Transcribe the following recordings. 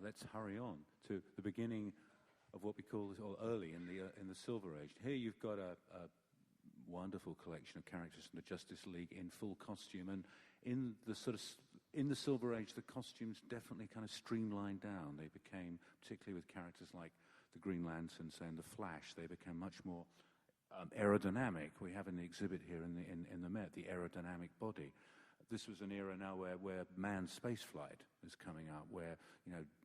let's hurry on to the beginning of what we call, or early in the Silver Age. Here you've got a wonderful collection of characters from the Justice League in full costume, and in the Silver Age, the costumes definitely kind of streamlined down. They became, particularly with characters like the Green Lantern, say, and the Flash, they became much more aerodynamic. We have in the exhibit here in the Met the aerodynamic body. This was an era now where manned spaceflight is coming up, where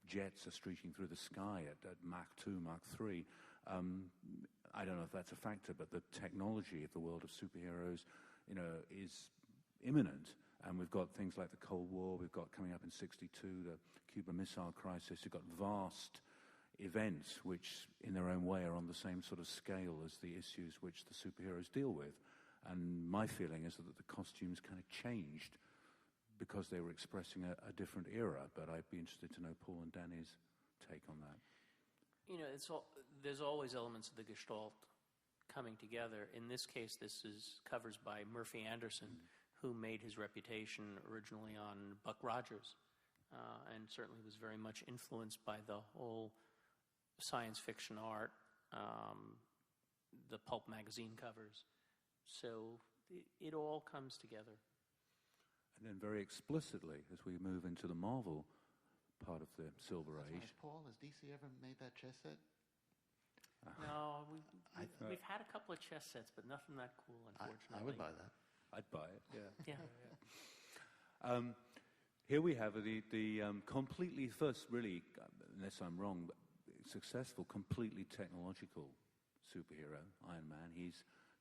jets are streaking through the sky at Mach 2, Mach 3. I don't know if that's a factor, but the technology of the world of superheroes, is imminent. And we've got things like the Cold War. We've got coming up in '62 the Cuban Missile Crisis. We've got vast events which, in their own way, are on the same sort of scale as the issues which the superheroes deal with. And my feeling is that the costumes kind of changed because they were expressing a different era. But I'd be interested to know Paul and Danny's take on that. There's always elements of the Gestalt coming together. In this case, this is covers by Murphy Anderson, who made his reputation originally on Buck Rogers, and certainly was very much influenced by the whole science fiction art, the pulp magazine covers. So it all comes together. And then very explicitly, as we move into the Marvel part of the Silver Age. Right. Paul, has DC ever made that chess set? No, we've had a couple of chess sets, but nothing that cool, unfortunately. I would buy that. I'd buy it, yeah. Yeah. Here we have the completely first, really, unless I'm wrong, but successful, completely technological superhero, Iron Man.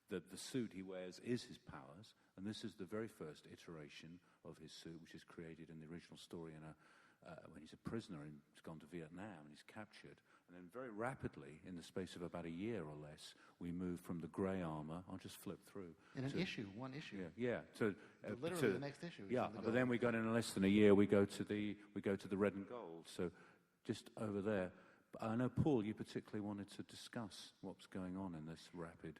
The suit he wears is his powers, and this is the very first iteration of his suit, which is created in the original story when he's a prisoner and he's gone to Vietnam and he's captured. And then very rapidly, in the space of about a year or less, we move from the grey armor. I'll just flip through. In one issue. Yeah. Literally the next issue. Yeah, but then we got in less than a year. We go to the red and gold. So just over there. But I know, Paul, you particularly wanted to discuss what's going on in this rapid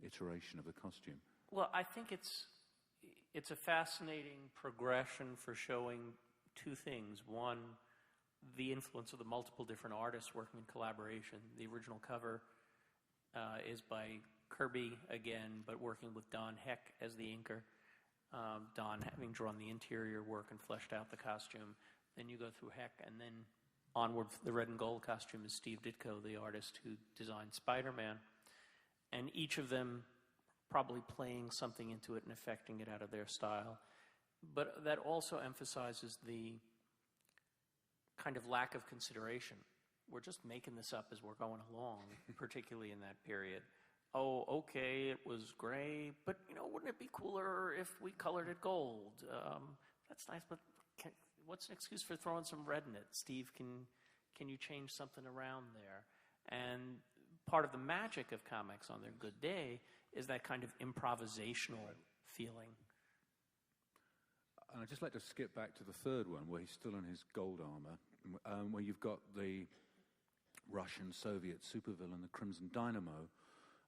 iteration of the costume. Well, I think it's a fascinating progression for showing two things. One, the influence of the multiple different artists working in collaboration. The original cover is by Kirby again, but working with Don Heck as the inker. Don having drawn the interior work and fleshed out the costume. Then you go through Heck, and then onward, the red and gold costume is Steve Ditko, the artist who designed Spider-Man. And each of them probably playing something into it and affecting it out of their style. But that also emphasizes the kind of lack of consideration. We're just making this up as we're going along, particularly in that period. Oh, okay, it was gray, but, wouldn't it be cooler if we colored it gold? That's nice, but what's an excuse for throwing some red in it? Steve, can you change something around there? And part of the magic of comics on their good day is that kind of improvisational feeling. And I'd just like to skip back to the third one, where he's still in his gold armor, where you've got the Russian-Soviet supervillain, the Crimson Dynamo,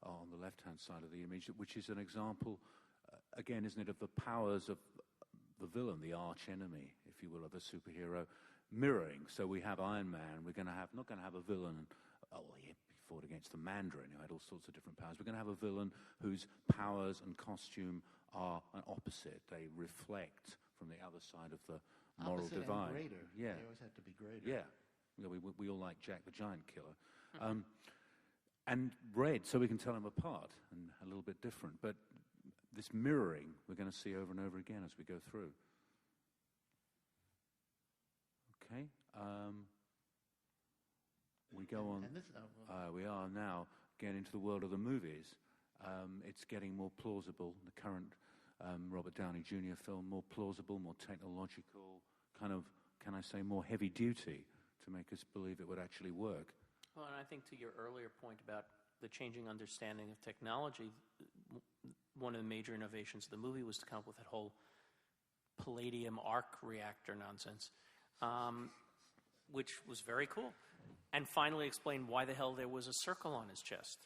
on the left-hand side of the image, which is an example, again, isn't it, of the powers of the villain, the arch-enemy, if you will, of the superhero, mirroring. So we have Iron Man. We're not going to have a villain. He fought against the Mandarin, who had all sorts of different powers. We're going to have a villain whose powers and costume are an opposite. They reflect from the other side of the moral opposite divide. And greater. Yeah. They always have to be greater. Yeah. We all like Jack the Giant Killer. And red, so we can tell them apart and a little bit different. But this mirroring we're going to see over and over again as we go through. Okay. We go on. We are now getting into the world of the movies. It's getting more plausible. The current Robert Downey Jr. film, more plausible, more technological, kind of, can I say, more heavy duty to make us believe it would actually work. Well, and I think to your earlier point about the changing understanding of technology, one of the major innovations of the movie was to come up with that whole palladium arc reactor nonsense, which was very cool. And finally explain why the hell there was a circle on his chest,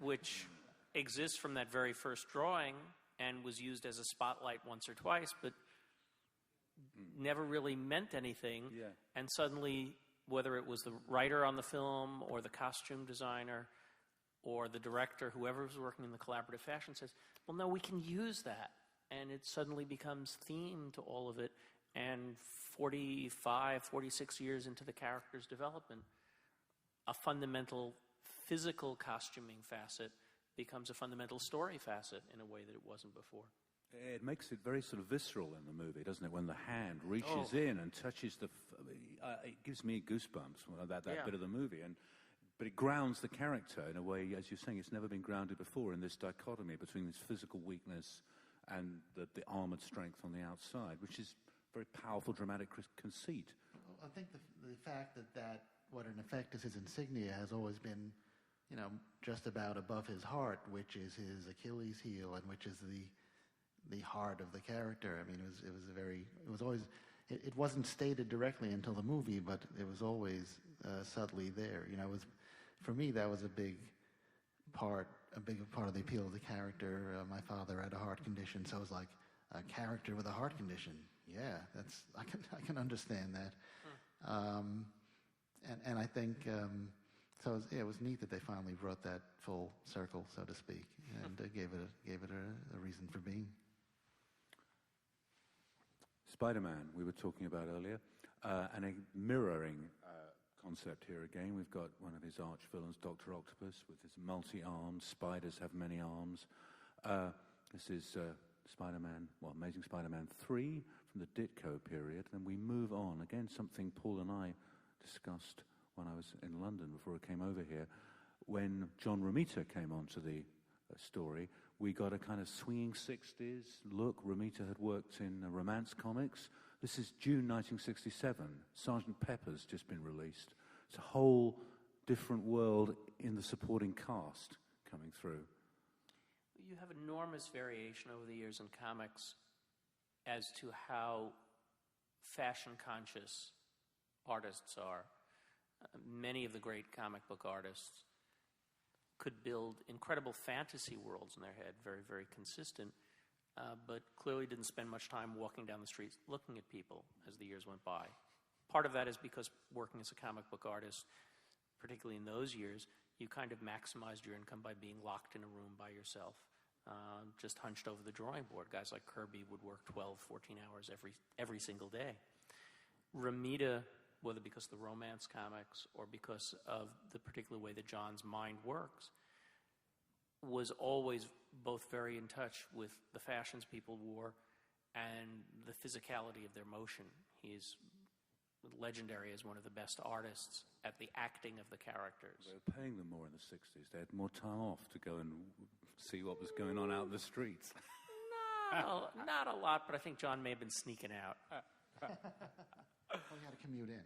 which exists from that very first drawing and was used as a spotlight once or twice, but never really meant anything. Yeah. And suddenly, whether it was the writer on the film or the costume designer or the director, whoever was working in the collaborative fashion says, well, no, we can use that. And it suddenly becomes theme to all of it. And 45, 46 years into the character's development, a fundamental physical costuming facet becomes a fundamental story facet in a way that it wasn't before. It makes it very sort of visceral in the movie, doesn't it? When the hand reaches in and touches it gives me goosebumps, that bit of the movie. But it grounds the character in a way, as you're saying, it's never been grounded before in this dichotomy between this physical weakness and the armored strength on the outside, which is a very powerful, dramatic conceit. I think the fact that what in effect is his insignia has always been, just about above his heart, which is his Achilles heel and which is the heart of the character. I mean, it wasn't stated directly until the movie, but it was always subtly there. For me, that was a big part of the appeal of the character. My father had a heart condition, so it was like a character with a heart condition. Yeah, I can understand that. And I think it was neat that they finally brought that full circle, so to speak, and gave it a reason for being. Spider-Man, we were talking about earlier, and a mirroring concept here again. We've got one of his arch villains, Dr. Octopus, with his multi-arms. Spiders have many arms. This is Spider-Man, Amazing Spider-Man 3 from the Ditko period. Then we move on. Again, something Paul and I discussed when I was in London before I came over here. When John Romita came onto the story, we got a kind of swinging 60s look. Romita had worked in romance comics. This is June 1967. Sgt. Pepper's just been released. It's a whole different world in the supporting cast coming through. You have enormous variation over the years in comics as to how fashion-conscious artists are. Many of the great comic book artists could build incredible fantasy worlds in their head, very, very consistent, but clearly didn't spend much time walking down the streets looking at people as the years went by. Part of that is because working as a comic book artist, particularly in those years, you kind of maximized your income by being locked in a room by yourself, just hunched over the drawing board. Guys like Kirby would work 12, 14 hours every single day. Romita, whether because of the romance comics or because of the particular way that John's mind works, was always both very in touch with the fashions people wore and the physicality of their motion. He's legendary as one of the best artists at the acting of the characters. They were paying them more in the 60s. They had more time off to go and see what was going on out in the streets. Not a lot, but I think John may have been sneaking out. We had to commute in.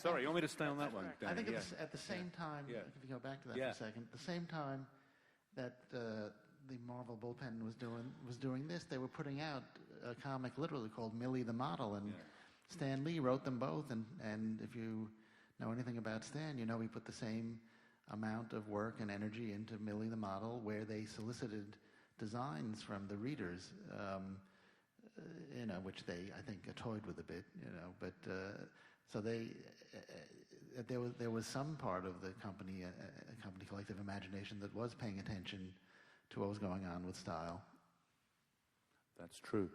Sorry, you want me to stay on that one, Danny? I think at the same time, if you go back to that for a second, the same time that the Marvel bullpen was doing this, they were putting out a comic literally called Millie the Model, and Stan Lee wrote them both, and if you know anything about Stan, you know he put the same amount of work and energy into Millie the Model, where they solicited designs from the readers, which they, I think, toyed with a bit, but so there was some part of the company collective imagination that was paying attention to what was going on with style. That's true.